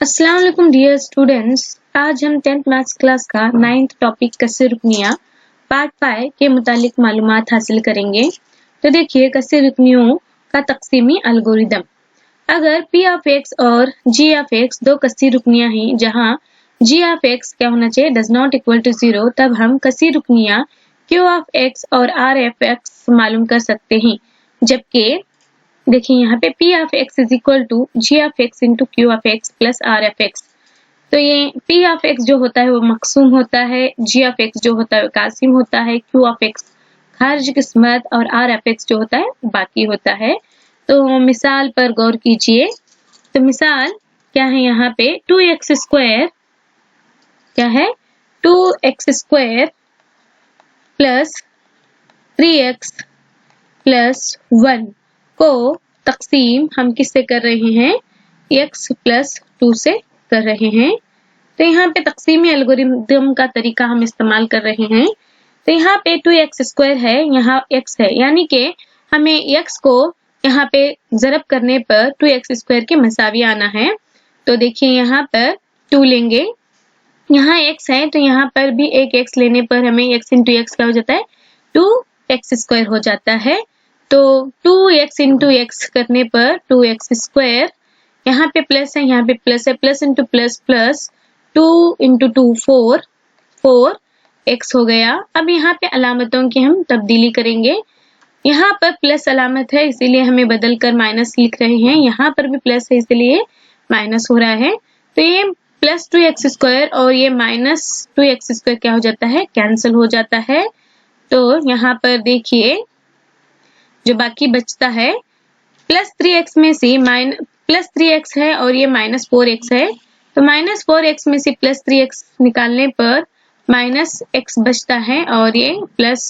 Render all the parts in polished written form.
अस्सलाम वालेकुम dear students. आज हम 10th मैथ्स क्लास का 9th टॉपिक कस्से रुकनियाँ पार्ट 5 के मुतालिक मालूमात हासिल करेंगे। तो देखिए कस्से रुकनियों का तकसीमी अलगोरिदम। अगर p ऑफ x और g ऑफ x दो कस्सी रुकनियाँ हैं जहाँ g ऑफ x क्या होना चाहिए डज नॉट इक्वल टू 0, तब हम कस्सी रुकनियाँ q ऑफ x और r ऑफ x मालूम कर सकते हैं। जबकि देखिए यहाँ पे p of x is equal to g of x into q of x plus r of x। तो ये p ऑफ x जो होता है वो मकसूम होता है, g ऑफ x जो होता है वो कासिम होता है, q ऑफ x खारिज किस्मत और r ऑफ x जो होता है बाकी होता है। तो मिसाल पर गौर कीजिए। तो मिसाल क्या है यहाँ पे 2x स्क्वायर क्या है 2x square plus 3x plus 1 को तकसीम हम किससे कर रहे हैं x प्लस 2 से कर रहे हैं। तो यहाँ पे तकसीमी एल्गोरिदम का तरीका हम इस्तेमाल कर रहे हैं। तो यहाँ पे 2x स्क्वायर है, यहाँ x है, यानी कि हमें x को यहाँ पे ज़रब करने पर 2x स्क्वायर के मसावी आना है। तो देखिए यहाँ पर 2 लेंगे, यहाँ x है तो यहाँ पर भी एक x लेने पर हमें x इंटू x क्या हो जाता है 2x स्क्वायर हो जाता है। तो 2x इंटू x करने पर 2x स्क्वायर, यहाँ पे प्लस है यहाँ पे प्लस है, plus into plus plus 2 into 2 4x हो गया। अब यहाँ पे अलामतों की हम तब्दीली करेंगे। यहाँ पर प्लस अलामत है इसीलिए हमें बदल कर माइनस लिख रहे हैं, यहाँ पर भी प्लस है इसलिए माइनस हो रहा है। तो ये प्लस 2x स्क्वायर और ये माइनस 2x स्क्वायर क्या हो जाता है कैंसिल हो जाता है। तो यहाँ पर देखिए जो बाकी बचता है प्लस 3x में से प्लस 3x है और ये माइनस 4x है। तो माइनस 4x में से प्लस 3x निकालने पर माइनस x बचता है और ये प्लस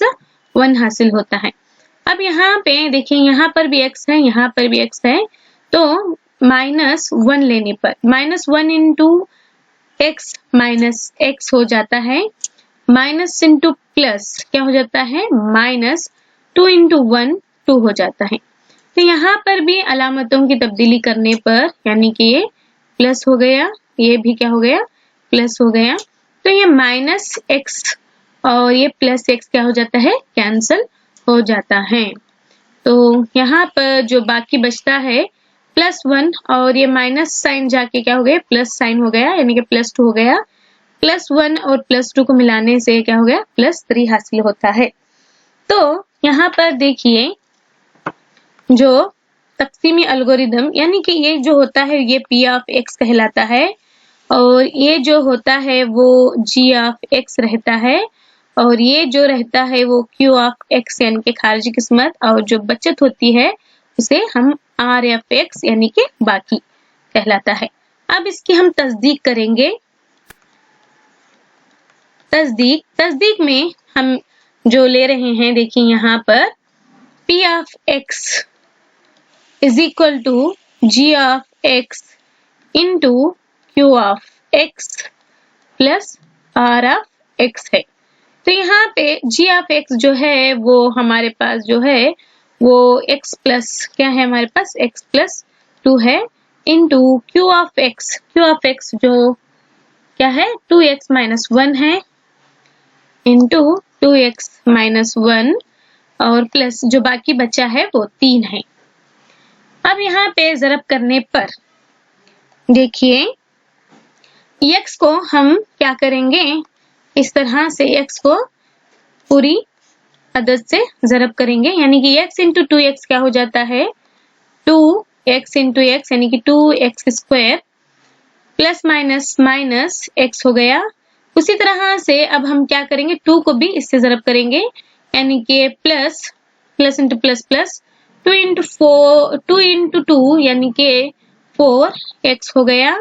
1 हासिल होता है। अब यहाँ पे देखिए यहाँ पर भी x है यहाँ पर भी x है, तो माइनस 1 लेने पर minus 1 into x minus x हो जाता है, माइनस इंटू प्लस क्या हो जाता है माइनस 2 इंटू 1 2 हो जाता है। तो यहाँ पर भी अलामतों की तब्दीली करने पर यानी कि ये प्लस हो गया, ये भी क्या हो गया प्लस हो गया। तो ये माइनस x और ये प्लस x क्या हो जाता है कैंसिल हो जाता है। तो यहाँ पर जो बाकी बचता है प्लस 1 और ये माइनस साइन जाके क्या हो गया प्लस साइन हो गया, यानी कि प्लस 2 हो गया। प्लस 1 और प्लस 2 को मिलाने से क्या हो गया प्लस 3 हासिल होता है। तो यहाँ पर देखिए जो तकसीमी अलगोरिदम यानी कि ये जो होता है ये p ऑफ x कहलाता है और ये जो होता है वो g ऑफ x रहता है और ये जो रहता है वो q ऑफ x यानी कि खारिजी किस्मत, और जो बचत होती है उसे हम r ऑफ x यानी कि बाकी कहलाता है। अब इसकी हम तस्दीक करेंगे। तस्दीक में हम जो ले रहे हैं देखिए यहाँ पर p of x is equal to g of x into q of x plus r of x है। तो यहाँ पे g ऑफ x जो है वो हमारे पास जो है वो x प्लस क्या है हमारे पास x प्लस 2 है इंटू q ऑफ x जो क्या है 2x माइनस 1 है इंटू 2x माइनस 1 और प्लस जो बाकी बचा है वो 3 है। अब यहाँ पे ज़रब करने पर देखिए x को हम क्या करेंगे इस तरह से x को पूरी अदद से ज़रब करेंगे, यानी कि x इंटू 2x क्या हो जाता है 2x इंटू x यानी कि 2x square plus minus minus x हो गया। उसी तरह से अब हम क्या करेंगे 2 को भी इससे ज़रब करेंगे यानी कि plus into plus plus 2 into 2 यानी कि 4x हो गया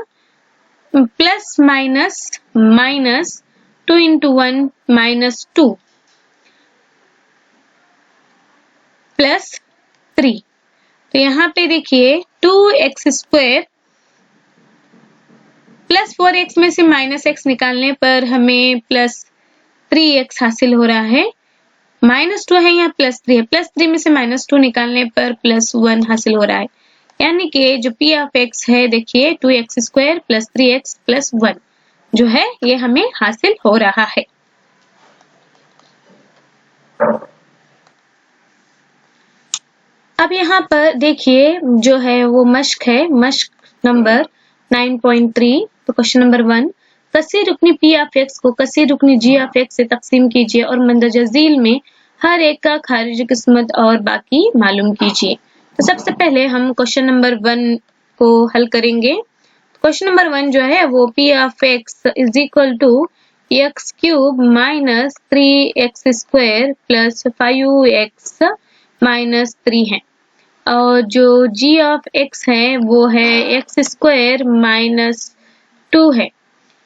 plus minus minus 2 into 1 minus 2 plus 3। तो यहाँ पे देखिए 2x स्क्वायर प्लस 4x में से माइनस x निकालने पर हमें प्लस 3x हासिल हो रहा है, माइनस 2 है यहाँ प्लस 3 है, प्लस 3 में से माइनस 2 निकालने पर प्लस 1 हासिल हो रहा है। यानी कि जो p ऑफ x है देखिए 2x² + 3x + 1 जो है ये हमें हासिल हो रहा है। अब यहाँ पर देखिए जो है वो मश्क है, मश्क नंबर 9.3। तो क्वेश्चन नंबर 1, कसी रुकनी p ऑफ x को कसी रुकनी g ऑफ x से तकसीम कीजिए और मंदरजा झील में हर एक का खारिज किस्मत और बाकी मालूम कीजिए। तो सबसे पहले हम क्वेश्चन नंबर 1 को हल करेंगे। क्वेश्चन नंबर 1 जो है वो p of x is equal to x³ minus 3x² plus 5x minus 3 है और जो g ऑफ x है वो है x² माइनस 2 है।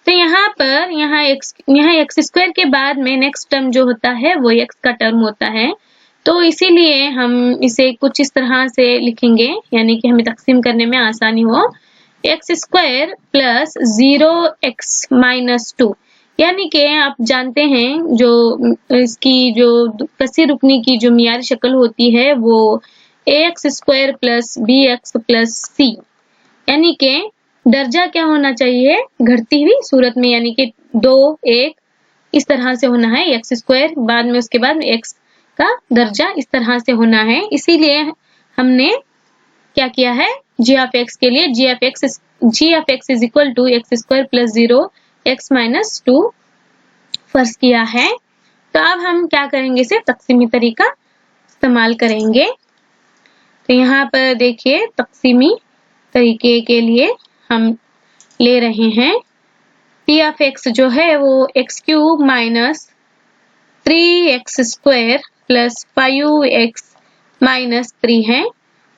तो यहाँ पर यहाँ x² के बाद में नेक्स्ट टर्म जो होता है वो x का टर्म होता है, तो इसीलिए हम इसे कुछ इस तरह से लिखेंगे यानी कि हमें तकसीम करने में आसानी हो। x² प्लस 0x माइनस 2 यानी कि आप जानते हैं जो इसकी जो कसी रुकनी की जो मियारी शक्ल होती है वो ax² plus bx plus c यानी कि दर्जा क्या होना चाहिए घटती हुई सूरत में, यानी कि 2 1 इस तरह से होना है x² बाद में उसके बाद x का दर्जा इस तरह से होना है। इसीलिए हमने क्या किया है g ऑफ x के लिए g of x is equal to x² plus 0x minus 2 फर्ज किया है। तो अब हम क्या करेंगे, इसे तकसीमी तरीका इस्तेमाल करेंगे। तो यहाँ पर देखिए तकसीमी तरीके के लिए हम ले रहे हैं p ऑफ x जो है वो x³ minus 3x² plus 5x minus 3 है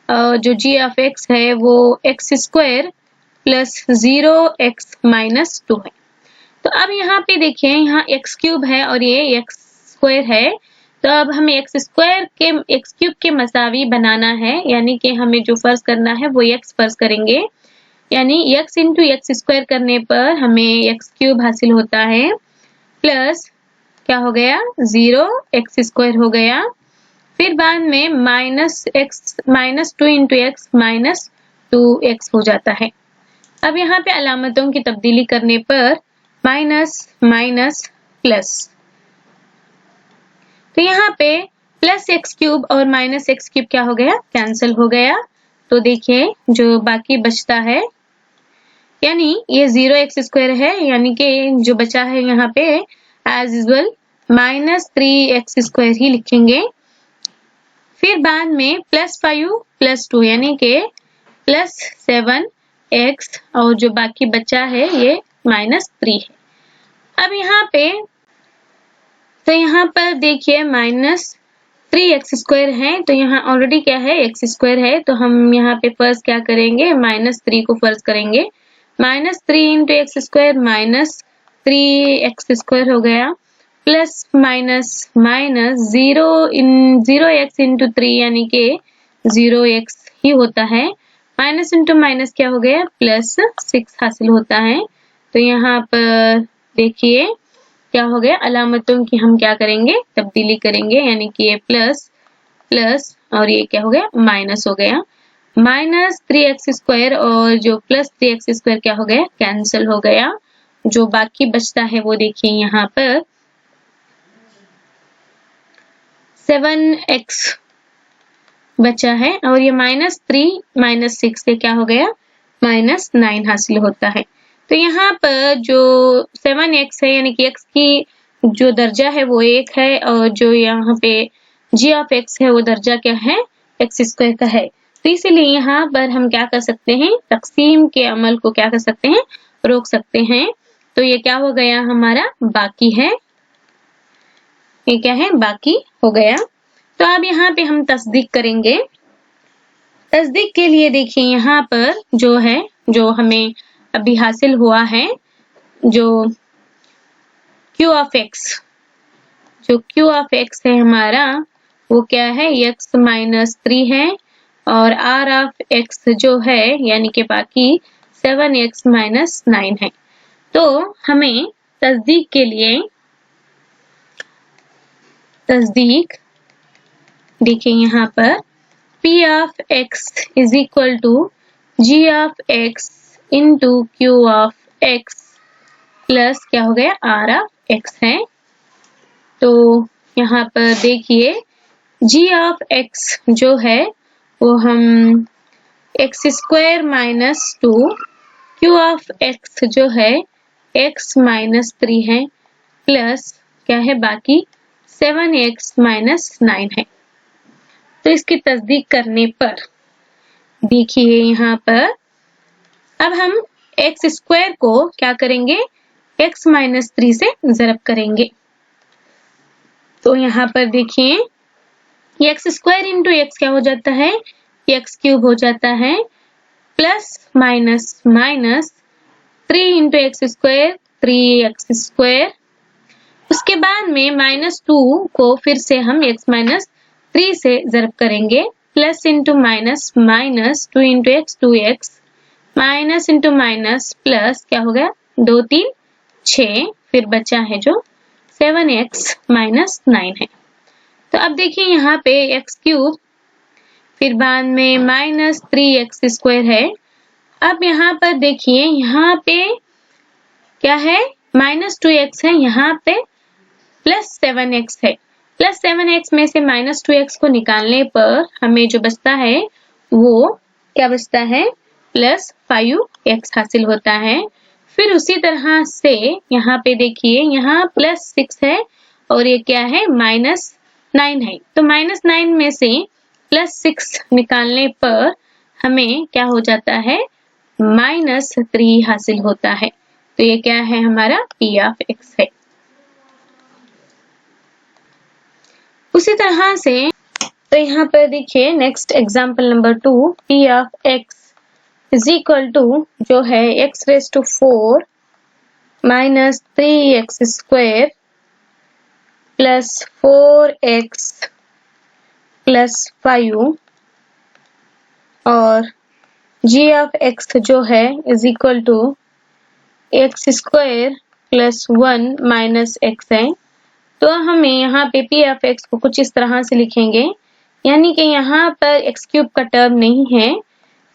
और जो g ऑफ x है वो x² प्लस 0x माइनस 2 है। तो अब यहाँ पे देखिए यहाँ x³ है और ये x² है, तो अब हमें x³ के मसावी बनाना है, यानी कि हमें जो फर्ज करना है वो x फर्ज करेंगे, यानी x इंटू x² करने पर हमें x³ हासिल होता है प्लस क्या हो गया 0x² हो गया, फिर बाद में minus 2 into x minus 2x हो जाता है। अब यहाँ पे अलामतों की तब्दीली करने पर माइनस माइनस प्लस, तो यहाँ पे प्लस x³ और माइनस x³ क्या हो गया कैंसिल हो गया। तो देखिए जो बाकी बचता है यानी ये 0x² है, यानी कि जो बचा है यहाँ पे एज यूजुअल माइनस 3x² ही लिखेंगे, फिर बाद में प्लस 5 प्लस 2 यानी कि प्लस 7x और जो बाकी बचा है ये माइनस 3 है। अब यहाँ पे तो यहाँ पर देखिए माइनस 3x² है, तो यहाँ ऑलरेडी क्या है x² है, तो हम यहाँ पे फर्ज क्या करेंगे माइनस 3 को फर्ज करेंगे, minus 3 into x² minus 3x² हो गया plus minus minus 0x into 3 यानी कि 0x ही होता है, माइनस इंटू माइनस क्या हो गया प्लस 6 हासिल होता है। तो यहाँ पर देखिए क्या हो गया अलामतों की हम क्या करेंगे तब्दीली करेंगे, यानी कि ये प्लस प्लस और ये क्या हो गया माइनस हो गया, माइनस 3x² और जो प्लस 3x² क्या हो गया कैंसिल हो गया, जो बाकी बचता है वो देखिए यहाँ पर 7x बचा है और ये माइनस 3 माइनस 6 से क्या हो गया माइनस 9 हासिल होता है। तो यहाँ पर जो 7x है यानी कि x की जो दर्जा है वो 1 है और जो यहाँ पे g ऑफ x है वो दर्जा क्या है x² का है, तो इसीलिए यहाँ पर हम क्या कर सकते हैं तकसीम के अमल को क्या कर सकते हैं रोक सकते हैं। तो ये क्या हो गया हमारा बाकी है, ये क्या है बाकी हो गया। तो अब यहाँ पे हम तस्दीक करेंगे। तस्दीक के लिए देखिए यहाँ पर जो है जो हमें अभी हासिल हुआ है जो q ऑफ x, जो q ऑफ x है हमारा वो क्या है x माइनस 3 है और r ऑफ x जो है यानी कि बाकी 7x माइनस 9 है। तो हमें तस्दीक के लिए तस्दीक देखिए यहाँ पर P of x is equal to G of x into Q of x plus क्या हो गया R of x है। तो यहाँ पर देखिए G of x जो है वो हम x square minus 2, Q of x जो है x माइनस 3 है प्लस क्या है बाकी 7x माइनस 9 है। तो इसकी तस्दीक करने पर देखिए यहाँ पर अब हम x स्क्वायर को क्या करेंगे x माइनस 3 से ज़रब करेंगे। तो यहाँ पर देखिए x स्क्वायर इंटू x क्या हो जाता है x क्यूब हो जाता है plus minus minus 3 into x square 3x square. उसके बाद में -2 को फिर से हम x माइनस 3 से ज़रब करेंगे plus into minus minus 2 into x 2x minus into minus plus क्या हो गया 2 3 6 फिर बचा है जो 7x माइनस 9 है। तो अब देखिए यहाँ पे x क्यूब फिर बाद में माइनस 3x स्क्वायर है। अब यहाँ पर देखिए यहाँ पे क्या है -2x है, यहाँ पे प्लस 7x है। प्लस 7x में से -2x को निकालने पर हमें जो बचता है वो क्या बचता है प्लस 5x हासिल होता है। फिर उसी तरह से यहाँ पे देखिए यहाँ प्लस 6 है और ये क्या है -9 है। तो -9 में से प्लस 6 निकालने पर हमें क्या हो जाता है -3 हासिल होता है। तो ये क्या है हमारा P of x है। उसी तरह से तो यहाँ पर देखिए next example number 2 P of x is equal to जो है x raise to 4 minus 3x square plus 4x plus 5 और g of x जो है is equal to x square plus 1 minus x है। तो हमें यहाँ पे P of x को कुछ इस तरह से लिखेंगे, यानी कि यहाँ पर x क्यूब का टर्म नहीं है,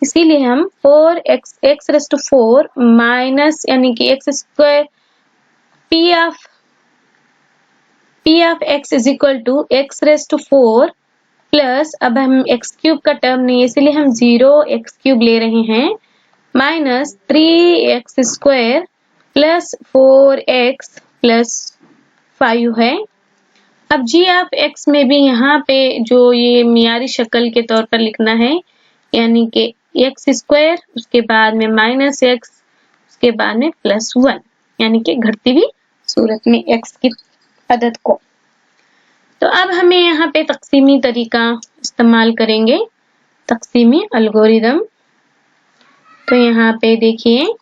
इसीलिए हम 4x x raise to 4 minus यानी कि x square P of x is equal to x raise to 4 plus अब हम x क्यूब का टर्म नहीं है इसीलिए हम 0x क्यूब ले रहे हैं minus 3x square plus 4x plus 5 है। अब g ऑफ x में भी यहाँ पे जो ये मियारी शक्ल के तौर पर लिखना है, यानी कि x स्क्वायर उसके बाद में माइनस x उसके बाद में प्लस 1, यानी कि घटती हुई सूरत में x की अदद को। तो अब हमें यहाँ पे तकसीमी तरीका इस्तेमाल करेंगे, तकसीमी अलगोरिदम। तो यहाँ पे देखिए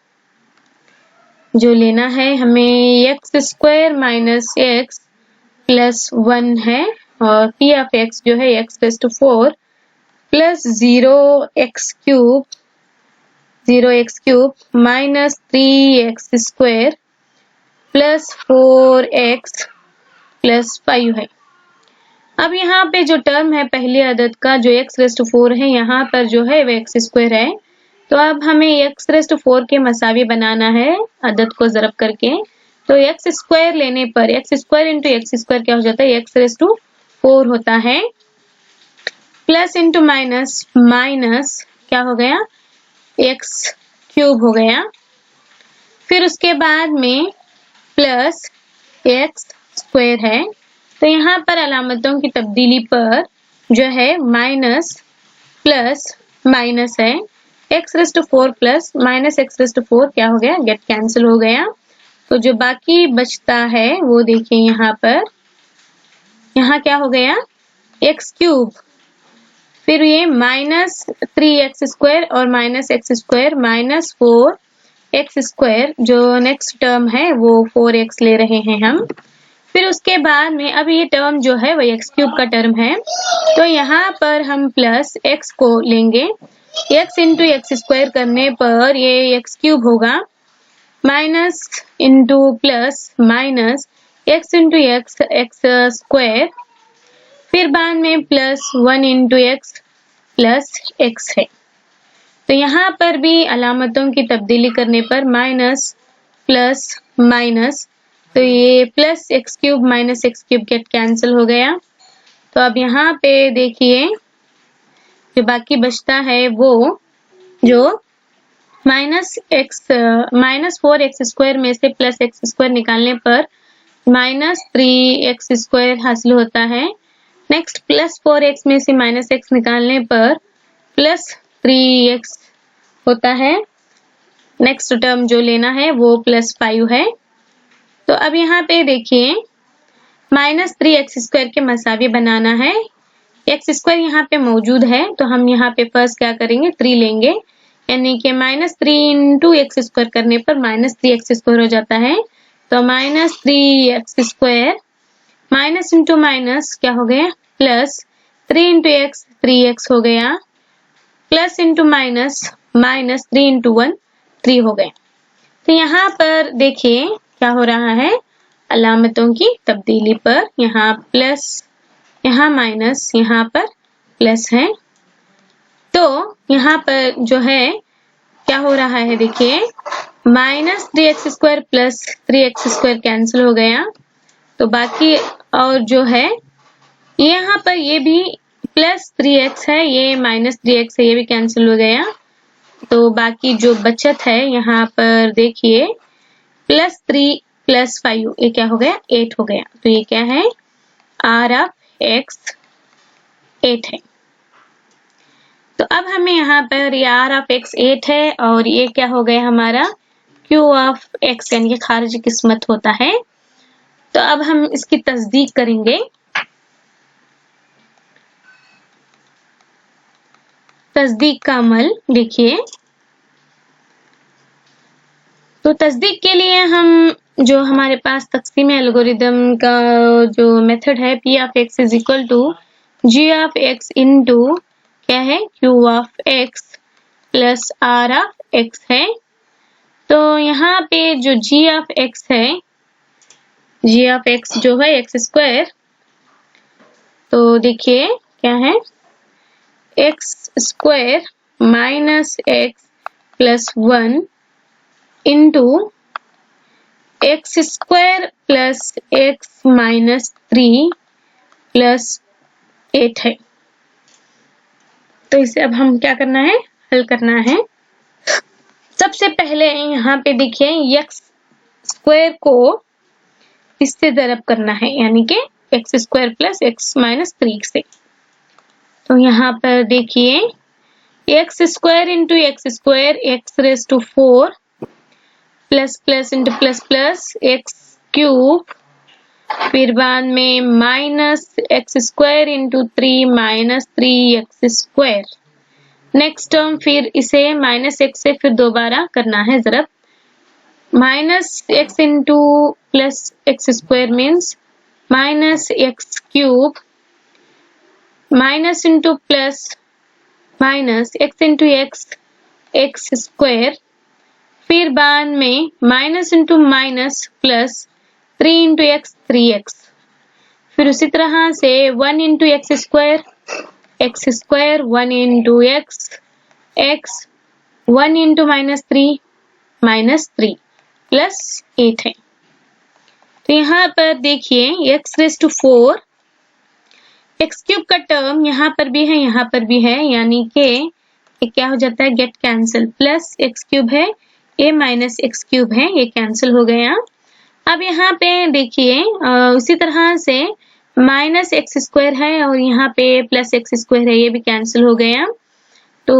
जो लेना है हमें x square minus x plus 1 है और P ऑफ x जो है x raise to 4 plus 0x cube minus 3x square plus 4x plus 5 है। अब यहाँ पे जो टर्म है पहली अदद का जो x रेज़ टू 4 है, यहाँ पर जो है वो x स्क्वायर है। तो अब हमें x रेज़ टू 4 के मसावी बनाना है अदद को ज़रब करके। तो x स्क्वायर लेने पर x square into x square क्या हो जाता है x रेज़ टू 4 होता है प्लस इंटू माइनस माइनस क्या हो गया x क्यूब हो गया। फिर उसके बाद में प्लस x स्क्वायर है। तो यहाँ पर अलामतों की तब्दीली पर जो है माइनस प्लस माइनस है, x raise to 4 plus minus x raise to 4 क्या हो गया गेट कैंसिल हो गया। तो जो बाकी बचता है वो देखिए यहाँ पर, यहाँ क्या हो गया x क्यूब, फिर ये माइनस 3x स्क्वायर और minus x square minus 4x square, जो नेक्स्ट टर्म है वो 4x ले रहे हैं हम। फिर उसके बाद में अब ये टर्म जो है वो x क्यूब का टर्म है, तो यहाँ पर हम प्लस x को लेंगे, x इंटू एक्स स्क्वायर करने पर ये x क्यूब होगा minus into plus minus x into x square, फिर बाद में plus 1 into x plus x है। तो यहाँ पर भी अलामतों की तब्दीली करने पर माइनस प्लस माइनस, तो ये plus x cube minus x cube get cancel हो गया। तो अब यहाँ पे देखिए जो बाकी बचता है वो जो माइनस 4x² में से प्लस x² निकालने पर माइनस 3x² हासिल होता है। नेक्स्ट प्लस 4x में से माइनस x निकालने पर प्लस 3x होता है। नेक्स्ट टर्म जो लेना है वो प्लस 5 है। तो अब यहाँ पे देखिए माइनस 3x² के मसावी बनाना है। x² यहाँ पे मौजूद है तो हम यहाँ पे फर्स्ट क्या करेंगे 3 लेंगे, यानी कि माइनस 3 इंटू x² करने पर माइनस 3x² हो जाता है। तो minus 3x² minus into minus क्या हो गया प्लस 3 इंटू x 3x हो गया, plus into minus minus 3 into 1 3 हो गए। तो यहाँ पर देखिए क्या हो रहा है, अलामतों की तब्दीली पर यहाँ प्लस यहाँ माइनस यहाँ पर प्लस है। तो यहाँ पर जो है क्या हो रहा है देखिए minus 3x² plus 3x² cancel हो गया। तो बाकी और जो है यहाँ पर ये भी प्लस 3x है, ये माइनस 3x है, ये भी कैंसिल हो गया। तो बाकी जो बचत है यहाँ पर देखिए प्लस 3 प्लस 5 ये क्या हो गया 8 हो गया। तो ये क्या है r ऑफ x 8 है। तो अब हमें यहाँ पर ये r ऑफ x 8 है और ये क्या हो गया हमारा q ऑफ x यानी कि खारिजी किस्मत होता है। तो अब हम इसकी तस्दीक करेंगे। तस्दीक का अमल देखिए, तो तस्दीक के लिए हम जो हमारे पास तकसीम एल्गोरिदम का जो मेथड है p of x is equal to g of x into क्या है q of x plus r of x है। तो यहाँ पे जो g ऑफ x है, g ऑफ x जो है x², तो देखिए क्या है x² minus x plus 1 into x² plus x minus 3 plus 8 है। तो इसे अब हम क्या करना है हल करना है। सबसे पहले यहाँ पे देखिए x² को इससे ज़रब करना है, यानी कि x² प्लस x माइनस 3 से। तो यहाँ पर देखिए x² into x² x raise to 4 plus plus into plus plus x³ फिर बाद में minus x² into 3 minus 3x²। Next term फिर इसे माइनस x से फिर दोबारा करना है ज़रब, minus x into plus x² means minus x³ minus into plus minus x into x² फिर बाद में minus into minus plus 3 into x 3x, फिर उसी तरह से 1 into x² 1 into x 1 into minus 3 plus 8 है। तो यहाँ पर देखिए x रेज़ टू 4 x³ का टर्म यहाँ पर भी है यहाँ पर भी है, यानी कि क्या हो जाता है गेट कैंसिल, प्लस x³ है a माइनस x³ है, ये कैंसिल हो गया। अब यहाँ पे देखिए उसी तरह से माइनस x² है और यहाँ पे प्लस x² है, ये भी कैंसिल हो गया। तो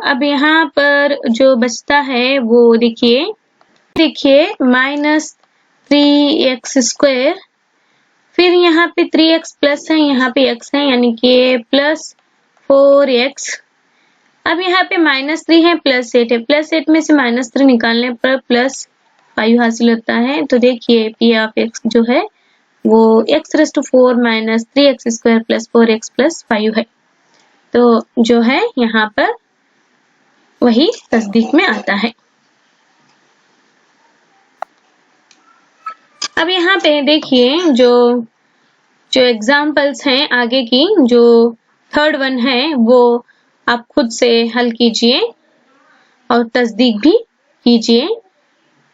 अब यहाँ पर जो बचता है वो देखिए माइनस 3x², फिर यहाँ पे 3x प्लस है, यहाँ पे x है, यानी कि प्लस 4x। अब यहाँ पे माइनस 3 है प्लस 8 है, प्लस 8 में से माइनस 3 निकालने पर प्लस 5 हासिल होता है। तो देखिए p ऑफ x जो है वो x raise to 4 minus 3x² plus 4x plus 5 है। तो जो है यहाँ पर वही तस्दीक में आता है। अब यहाँ पे देखिए जो एग्जाम्पल्स हैं आगे की, जो थर्ड वन है वो आप खुद से हल कीजिए और तस्दीक भी कीजिए।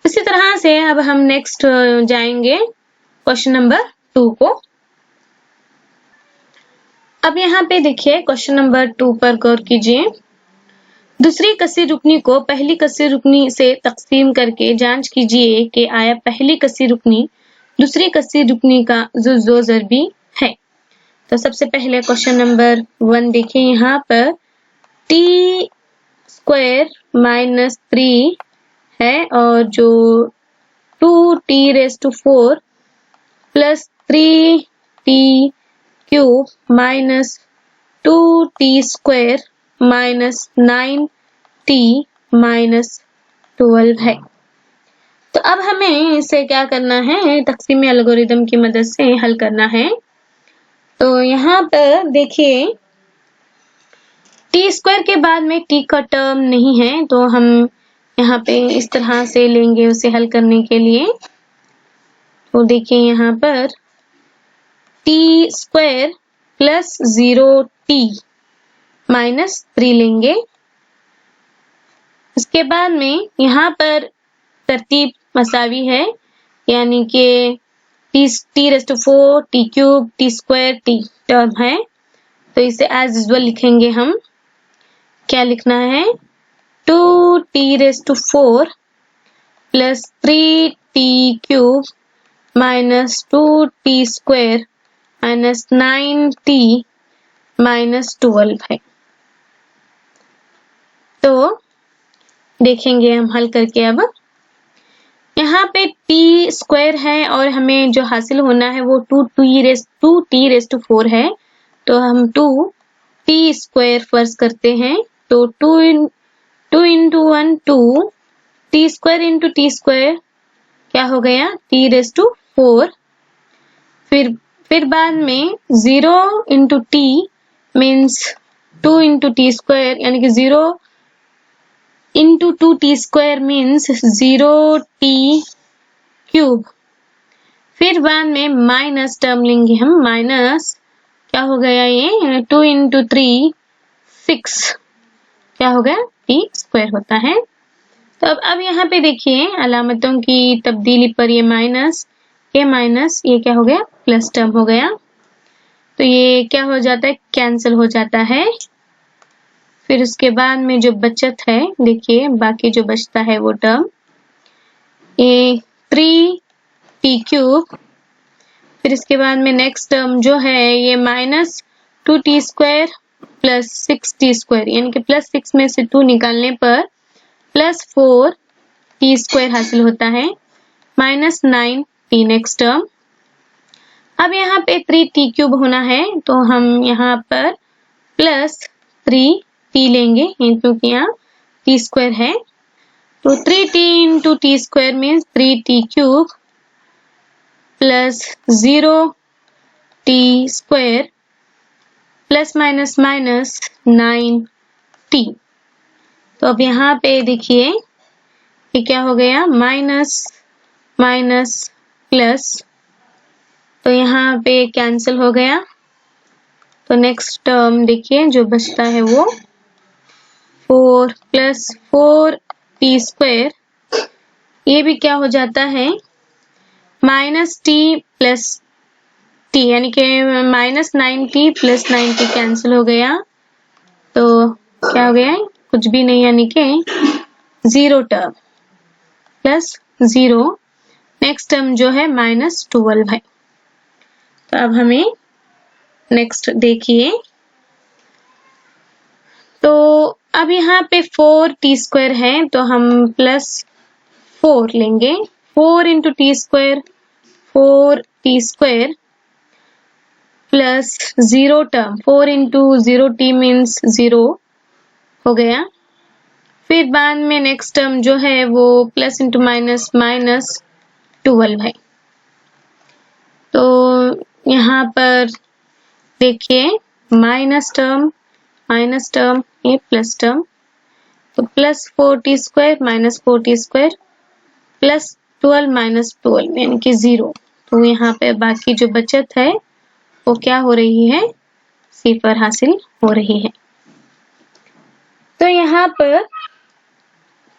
इसी तरह से अब हम नेक्स्ट जाएंगे क्वेश्चन नंबर 2 को। अब यहाँ पे देखिए क्वेश्चन नंबर 2 पर गौर कीजिए। दूसरी कसीर रुकनी को पहली कसीर रुकनी से तकसीम करके जांच कीजिए कि आया पहली कसीर रुकनी दूसरी कसीर रुकनी का जुज़ो ज़रबी है। तो सबसे पहले क्वेश्चन नंबर 1 देखिए, यहाँ पर t स्क्वायर माइनस 3 है और जो 2t⁴ plus 3t cube minus 2t square minus 9t minus 12 है। तो अब हमें इसे क्या करना है, तकसीमी एल्गोरिदम की मदद से हल करना है। तो यहाँ पर देखिए टी स्क्वायर के बाद में टी का टर्म नहीं है, तो हम यहाँ पे इस तरह से लेंगे उसे हल करने के लिए। तो देखिए यहाँ पर T square plus 0t minus 3 लेंगे। इसके बाद में यहाँ पर तरतीब मसावी है, यानी कि t⁴, t cube, t square, t term है, तो इसे एज यूजुअल लिखेंगे हम। क्या लिखना है, 2t⁴ plus 3t cube minus 2t square minus 9t minus 12 है। तो देखेंगे हम हल करके। अब यहाँ पे t स्क्वायर है और हमें जो हासिल होना है वो 2t⁴ है, तो हम 2t स्क्वायर फर्ज करते हैं। तो 2 into 1 2 t square into t square क्या हो गया, t⁴। फिर बाद में 0 into t means 2 into t square, यानी कि 0 into 2t square means 0t cube. फिर बाद में माइनस टर्म लेंगे हम, माइनस क्या हो गया ये 2 into 3 6 क्या हो गया, t स्क्वायर होता है। तो अब यहाँ पे देखिए अलामतों की तब्दीली पर ये माइनस ये क्या हो गया, प्लस टर्म हो गया। तो ये क्या हो जाता है, कैंसिल हो जाता है। फिर उसके बाद में जो बचत है, देखिए बाकी जो बचता है वो टर्म ये 3t क्यूब। फिर इसके बाद में नेक्स्ट टर्म जो है ये minus 2t square plus 6t square, यानी कि प्लस 6 में से 2 निकालने पर प्लस 4t स्क्वायर हासिल होता है, माइनस 9t नेक्स्ट टर्म। अब यहाँ पे 3t क्यूब होना है, तो हम यहाँ पर प्लस 3t लेंगे क्योंकि यहाँ t स्क्वायर है। तो 3t into t square means 3t cube plus 0t square plus minus minus 9t। तो अब यहाँ पे देखिए ये क्या हो गया, माइनस माइनस प्लस, तो यहाँ पे कैंसिल हो गया। तो नेक्स्ट टर्म देखिए जो बचता है वो 4 प्लस 4t स्क्वायर, ये भी क्या हो जाता है माइनस t प्लस t, यानी कि minus 9t plus 9t cancel हो गया। तो क्या हो गया, कुछ भी नहीं, यानी कि 0 टर्म प्लस 0, नेक्स्ट टर्म जो है माइनस 12 है। तो अब हमें नेक्स्ट देखिए, तो अब यहाँ पे 4t स्क्वायर है, तो हम प्लस 4 लेंगे। 4 into t square 4t square plus 0 term 4 into 0t means 0 हो गया। फिर बाद में नेक्स्ट टर्म जो है वो प्लस इंटू माइनस माइनस 12 है। तो यहाँ पर देखिए माइनस टर्म ये प्लस टर्म, तो plus 4t square minus 4t square plus 12 minus 12 यानी कि 0। तो यहाँ पे बाकी जो बचत है वो क्या हो रही है, 0 हासिल हो रही है। तो यहाँ पर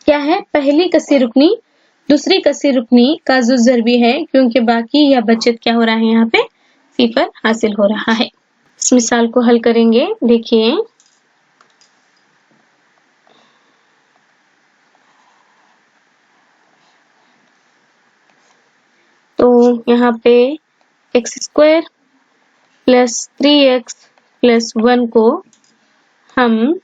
क्या है, पहली कसी रुकनी दूसरी कसी रुकनी का जो ज़रबी है, क्योंकि बाकी या बचत क्या हो रहा है, यहाँ पे सिफर हासिल हो रहा है। इस मिसाल को हल करेंगे। देखिए तो यहाँ पे x² प्लस 3x प्लस 1 को हम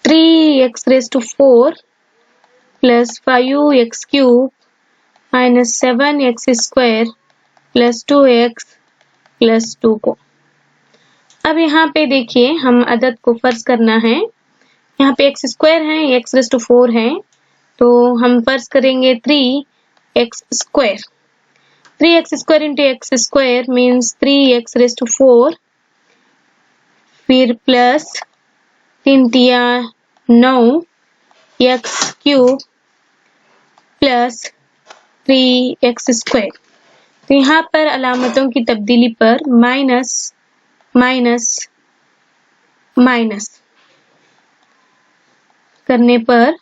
3x⁴ plus 5x³ minus 7x² plus 2x plus 2 को, अब यहाँ पे देखिए हम अदद को फर्ज करना है। यहाँ पे x² है, x⁴ है, तो हम फर्ज करेंगे 3x²। 3x² into x² means 3x⁴, फिर प्लस 3 तिया 9 x³ प्लस 3x²। तो यहाँ पर अलामतों की तब्दीली पर माइनस माइनस माइनस करने पर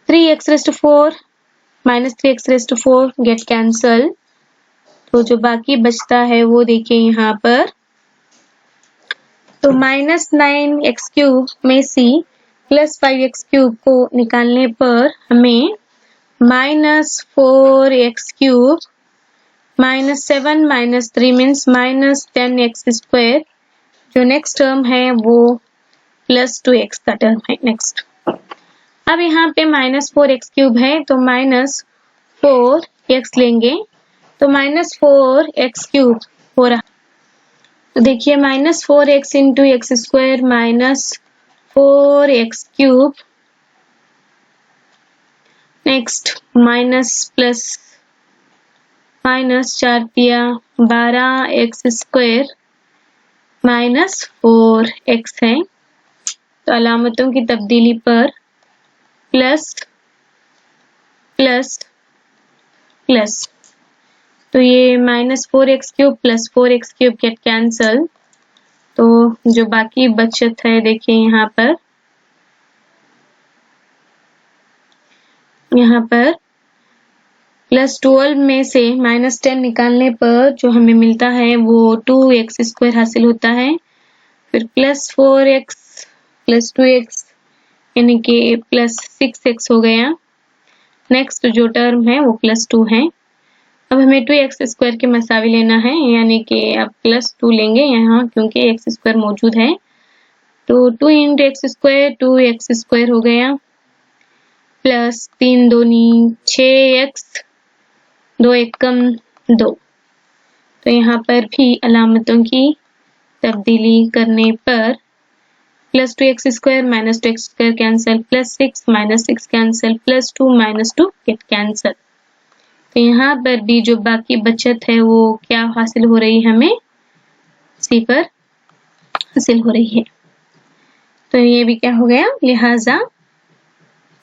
3x⁴ minus 3x⁴ get cancel. तो जो बाकी बचता है वो देखिए यहाँ पर, तो माइनस 9x³ में से प्लस 5x³ को निकालने पर हमें minus 4x³ minus 7 minus 3 means minus 10x²। जो नेक्स्ट टर्म है वो प्लस 2x का टर्म है नेक्स्ट। अब यहाँ पे माइनस 4x³ है, तो माइनस 4x लेंगे, तो माइनस 4x³ हो रहा। तो देखिए minus 4x into x² minus 4x³ next minus plus minus 4 तिया 12x² माइनस 4x है। तो अलामतों की तब्दीली पर प्लस प्लस प्लस, तो ये minus 4x³ plus 4x³ get cancel. तो जो बाकी बचत है देखिए यहाँ पर प्लस 12 में से माइनस 10 निकालने पर जो हमें मिलता है वो 2x² हासिल होता है, फिर प्लस 4x प्लस 2x यानी कि प्लस 6x हो गया। नेक्स्ट जो टर्म है वो प्लस 2 है। अब हमें 2x² के मसावी लेना है, यानी कि अब प्लस 2 लेंगे यहाँ क्योंकि x² मौजूद है। तो 2 इंटू x² 2x² हो गया, प्लस 3 दूनी 6x 2 एकम 2। तो यहाँ पर भी अलामतों की तब्दीली करने पर plus 2x² minus 2x² cancel, plus 6 minus 6 cancel, plus 2 minus 2 get cancel. तो यहाँ पर भी जो बाकी बचत है वो क्या हासिल हो रही है, हमें सिफर हासिल हो रही है। तो ये भी क्या हो गया, लिहाजा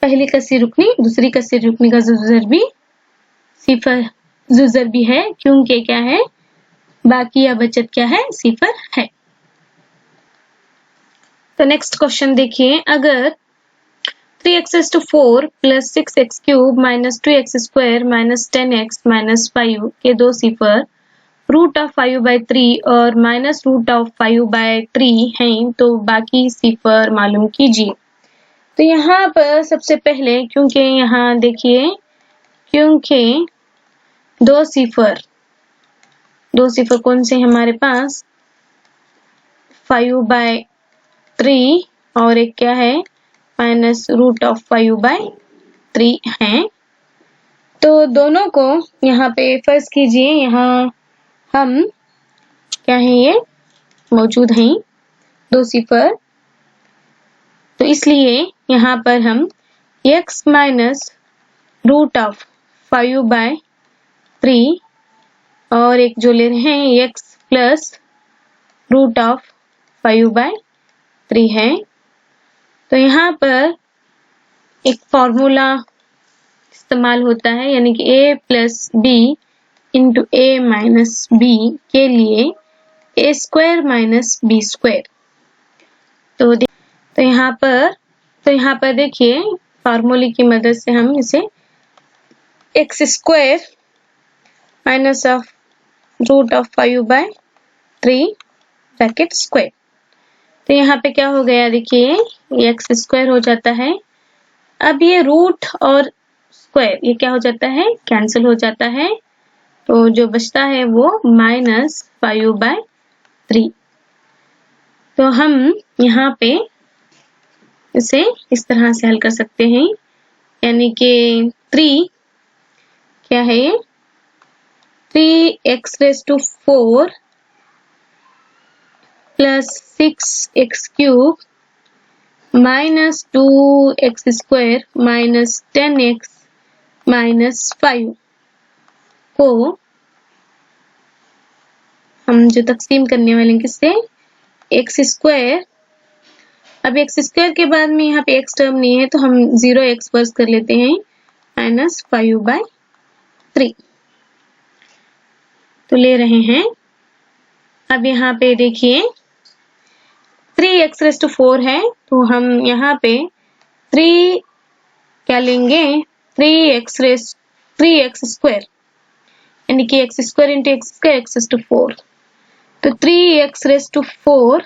पहली कसी रुकनी दूसरी कसी रुकनी का ज़रबी सिफर ज़रबी है, क्योंकि क्या है बाकी या बचत क्या है, सिफर है। तो नेक्स्ट क्वेश्चन देखिए, अगर 3x⁴ plus 6x³ minus 2x² minus 10x minus 5 के दो सिफर √5/3 और माइनस √5/3 हैं, तो बाकी सिफर मालूम कीजिए। तो यहाँ पर सबसे पहले क्योंकि यहाँ देखिए, क्योंकि दो सिफर कौन से हमारे पास 5/3 और एक क्या है माइनस √5/3 है। तो दोनों को यहाँ पे फर्ज कीजिए, यहाँ हम क्या है ये मौजूद हैं दो सिफर, तो इसलिए यहाँ पर हम x माइनस √5/3 और एक जो ले रहे हैं x प्लस √5/3 है। तो यहाँ पर एक फॉर्मूला इस्तेमाल होता है, यानी कि a plus b into a minus b के लिए a² माइनस b²। तो यहाँ पर देखिए फार्मूले की मदद से हम इसे x square minus of root of 5/3 bracket square. तो यहाँ पे क्या हो गया, देखिए एक्स स्क्वायर हो जाता है। अब ये रूट और स्क्वायर ये क्या हो जाता है, कैंसिल हो जाता है। तो जो बचता है वो -5/3। तो हम यहाँ पे इसे इस तरह से हल कर सकते हैं, यानी कि 3 क्या है ये 3x⁴ plus 6x³ minus 2x² minus 10x minus 5 को हम जो तकसीम करने वाले हैं किससे, x²। अब x² के बाद में यहाँ पे x टर्म नहीं है तो हम 0x वर्स कर लेते हैं -5/3 तो ले रहे हैं। अब यहाँ पे देखिए 3x⁴ है तो हम यहाँ पे 3 क्या लेंगे 3x² यानी कि x² इंटू x² x⁴ तो 3x⁴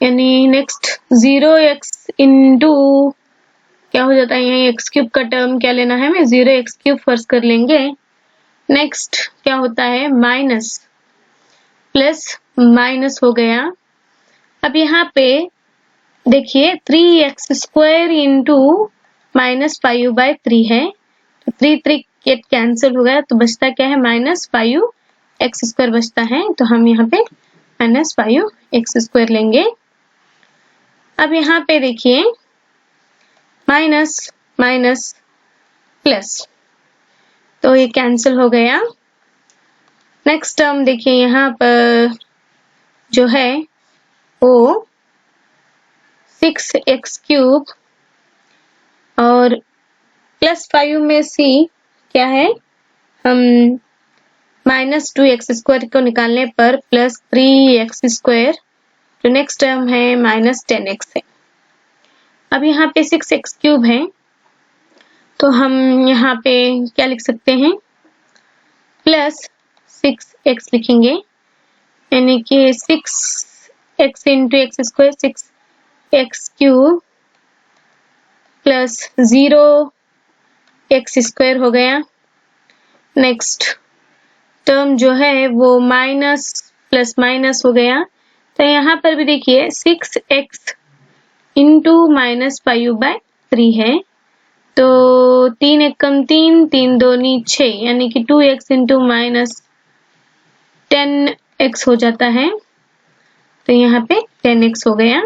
यानी नेक्स्ट 0x इंटू क्या हो जाता है, यहाँ x³ का टर्म क्या लेना है हमें 0x³ फर्स्ट कर लेंगे। नेक्स्ट क्या होता है माइनस प्लस माइनस हो गया। अब यहाँ पे देखिए 3x² इंटू -5/3 है तो 3 कैंसिल हो गया तो बचता क्या है -5x² बचता है। तो हम यहाँ पे -5x² लेंगे। अब यहाँ पे देखिए माइनस माइनस प्लस तो ये कैंसिल हो गया। नेक्स्ट टर्म देखिए यहाँ पर जो है वो 6x³ और +5 में c क्या है, हम -2x² को निकालने पर +3x² जो नेक्स्ट टर्म है -10x है। अब यहाँ पे 6x³ है तो हम यहाँ पे क्या लिख सकते हैं +6x लिखेंगे, यानी कि 6x into x² 6x³ plus 0x² हो गया। नेक्स्ट टर्म जो है वो माइनस प्लस माइनस हो गया। तो यहाँ पर भी देखिए 6x इंटू -5/3 है तो 3 एक कम 3 3 दूनी 6 यानी कि 2x इंटू -10x हो जाता है। तो यहाँ पे 10x हो गया।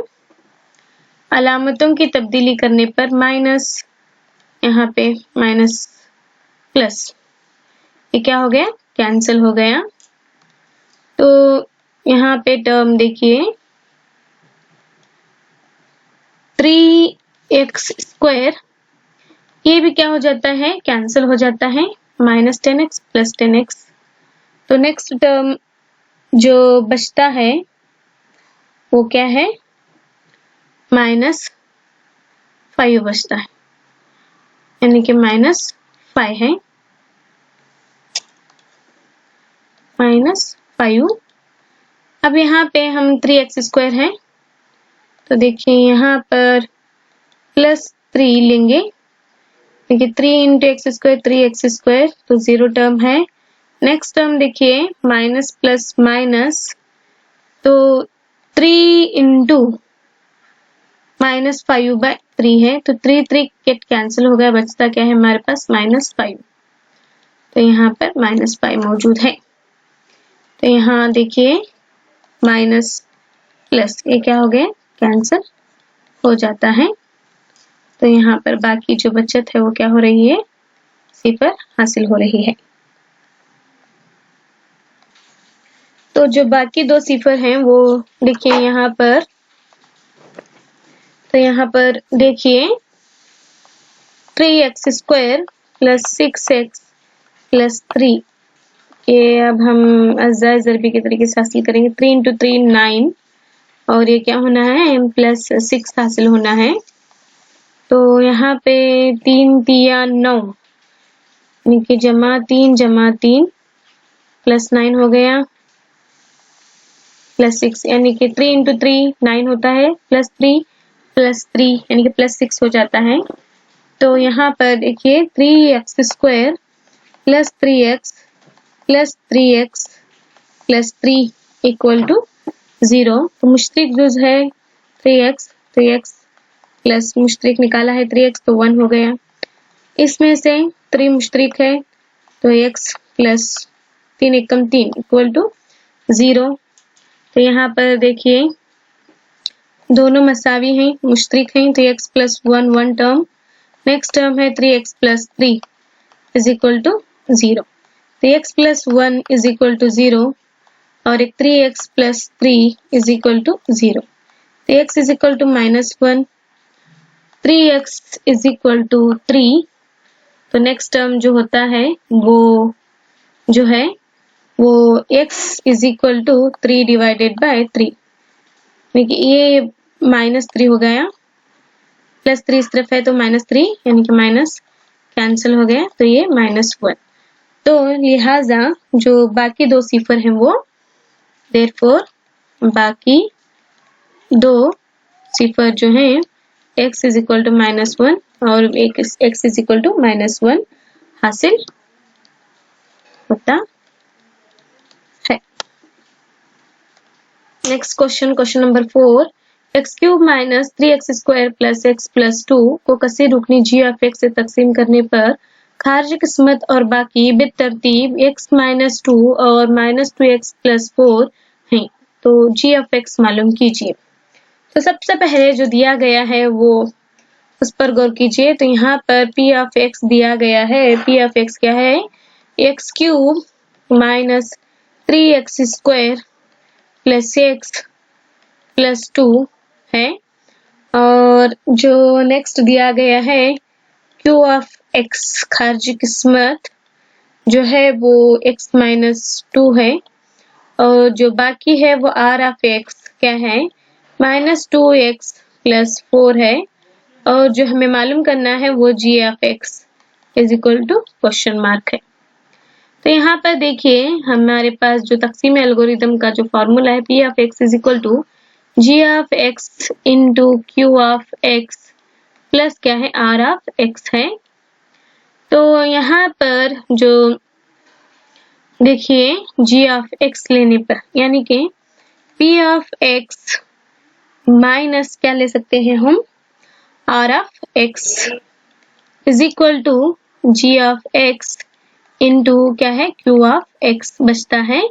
अलामतों की तब्दीली करने पर माइनस यहाँ पे माइनस प्लस ये क्या हो गया कैंसिल हो गया। तो यहाँ पे टर्म देखिए 3x² ये भी क्या हो जाता है कैंसिल हो जाता है -10x प्लस 10x। तो नेक्स्ट टर्म जो बचता है वो क्या है -5 बचता है, यानी कि -5 है -5। अब यहाँ पे हम 3x² है तो देखिए यहाँ पर +3 लेंगे, देखिए 3 इंटू x² 3x² तो 0 टर्म है। नेक्स्ट टर्म देखिए माइनस प्लस माइनस तो 3 इंटू -5/3 है तो 3 गेट कैंसिल हो गया, बचता क्या है हमारे पास -5। तो यहाँ पर -5 मौजूद है। तो यहाँ देखिए माइनस प्लस ये क्या हो गया कैंसिल हो जाता है। तो यहाँ पर बाकी जो बचत है वो क्या हो रही है 0 हासिल हो रही है। तो जो बाकी 2 0 हैं वो देखिए यहाँ पर, तो यहाँ पर देखिए 3x² प्लस 6x प्लस 3 ये अब हम अज़ाए ज़रबी के तरीके से हासिल करेंगे। 3 इंटू 3 9 और ये क्या होना है, m+6 हासिल होना है। तो यहाँ पे 3 तिया 9 यानी कि +3 +9 हो गया, +6 यानी कि 3 × 3 9 होता है, +3 यानी कि +6 हो जाता है। तो यहाँ पर देखिए 3x² + 3x + 3x + 3 = 0। तो मुश्तरिक जुज़ है 3x प्लस मुश्तरिक निकाला है 3x तो 1 हो गया। इसमें से 3 मुश्तरिक है तो x प्लस 3 एकम 3 = 0। तो यहाँ पर देखिए दोनों मसावी हैं, मुश्तरिक हैं, तो x + 1 टर्म। नेक्स्ट टर्म है 3x + 3 = 0। तो x + 1 = 0 और एक 3x + 3 = 0। तो x = -1, 3x = 3। तो नेक्स्ट टर्म जो होता है वो जो है वो x = 3 / 3 यानी कि ये -3 हो गया, +3 इस तरफ है तो -3 यानी कि माइनस कैंसिल हो गया, तो ये -1। तो लिहाजा जो बाकी दो सिफर हैं वो देयरफॉर बाकी दो सिफर जो हैं x = -1 और x = -1 हासिल होता है। Next question number 4, x³ - 3x² + x + 2 को कसीर रुकनी g(x) से तकसीम करने पर खारिज किस्मत और बाकी बितरतीब x - 2 और -2x + 4 हैं। तो g(x) मालूम कीजिए। तो सबसे पहले जो दिया गया है वो उस पर गौर कीजिए। तो यहाँ पर p(x) दिया गया है। p(x) क्या है, x³ - 3x² + x + 2 है। और जो नेक्स्ट दिया गया है q(x) खारिजी किस्मत जो है वो x - 2 है और जो बाकी है वो r(x) क्या है, -2x + 4 है और जो हमें मालूम करना है वो g(x) = है। तो यहाँ पर देखिए हमारे पास जो तक़सीम एल्गोरिदम का जो फॉर्मूला है p(x) = g(x) × q(x) प्लस क्या है r(x) है। तो यहाँ पर जो देखिए g(x) लेने पर यानी कि p(x) माइनस क्या ले सकते हैं हम r(x) = g(x) × क्या है q(x) बचता है।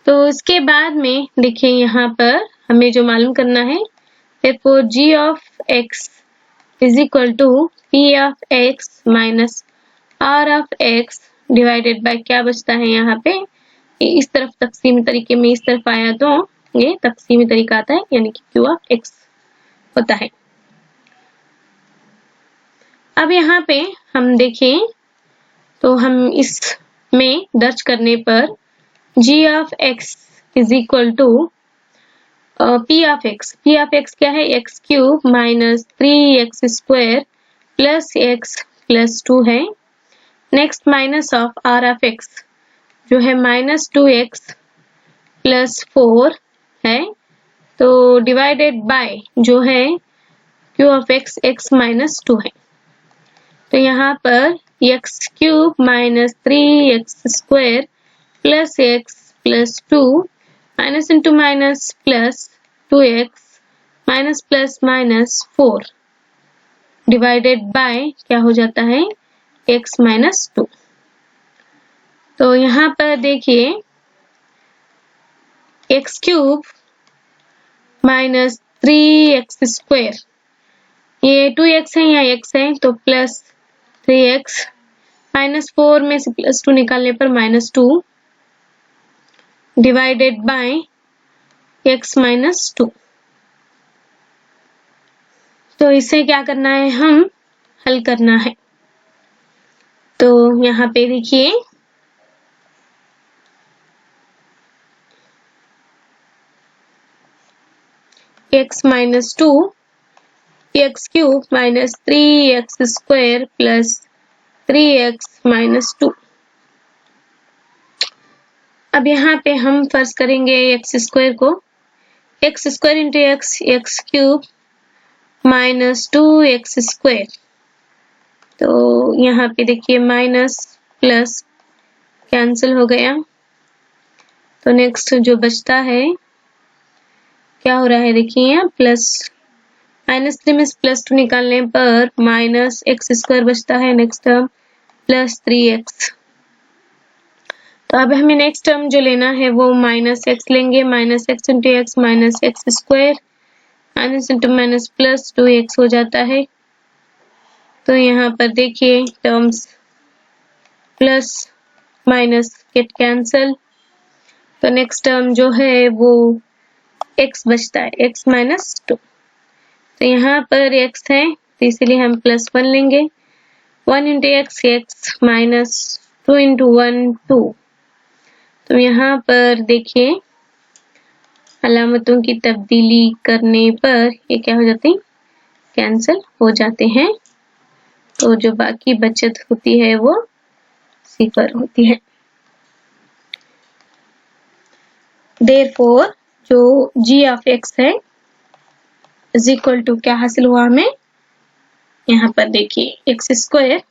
तो इसके बाद में देखिए यहाँ पर हमें जो मालूम करना है therefore g(x) = p(x) - r(x) divided by क्या बचता है यहाँ पे, इस तरफ तकसीमी तरीके में इस तरफ आया तो ये तकसीमी तरीका आता है यानी कि q(x) होता है। अब यहाँ पे हम देखें तो हम इसमें दर्ज करने पर g(x) = p(x) क्या है, x³ - 3x² + x + 2 है। नेक्स्ट माइनस ऑफ r(x) जो है -2x + 4 है। तो डिवाइडेड बाय जो है q(x) x - 2 है। तो यहाँ पर x³ - 3x² + x + 2 minus into minus plus 2x minus plus minus 4 divided by क्या हो जाता है x - 2। तो यहाँ पर देखिए x³ - 3x² ये 2x है या x है तो प्लस 3x -4 में से +2 निकालने पर -2 डिवाइडेड बाय x - 2। तो इसे क्या करना है, हम हल करना है। तो यहाँ पे देखिए x minus 2 x cube minus 3x square plus 3x minus 2। अब यहाँ पे हम फर्स्ट करेंगे एक्स स्क्वायर को, x square into x cube minus 2x square. तो यहाँ पे देखिए माइनस प्लस कैंसिल हो गया। तो नेक्स्ट जो बचता है क्या हो रहा है, देखिए यहाँ प्लस -3 में +2 निकालने पर माइनस एक्स स्क्वायर बचता है। Next term plus 3x। तो अब हमें नेक्स्ट टर्म जो लेना है वो -x लेंगे। -x into x minus x square, minus into minus plus 2x हो जाता है। तो यहाँ पर देखिए terms plus minus get cancel. तो नेक्स्ट टर्म जो है वो x बचता है, x माइनस 2। तो यहाँ पर x है तो इसलिए हम +1 लेंगे। 1 into x x minus 2 into 1 2। तो यहाँ पर देखिए अलामतों की तब्दीली करने पर ये क्या हो जाते हैं, कैंसिल हो जाते हैं। तो जो बाकी बचत होती है वो 0 होती है। देयरफॉर जो g ऑफ x है इज इक्वल टू क्या हासिल हुआ हमें, यहाँ पर देखिए x square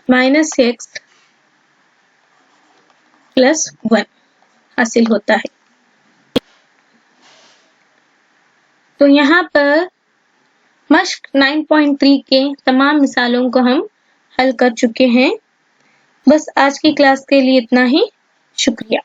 minus x plus 1 हासिल होता है। तो यहाँ पर मश्क 9.3 के तमाम मिसालों को हम हल कर चुके हैं। बस आज की क्लास के लिए इतना ही। शुक्रिया।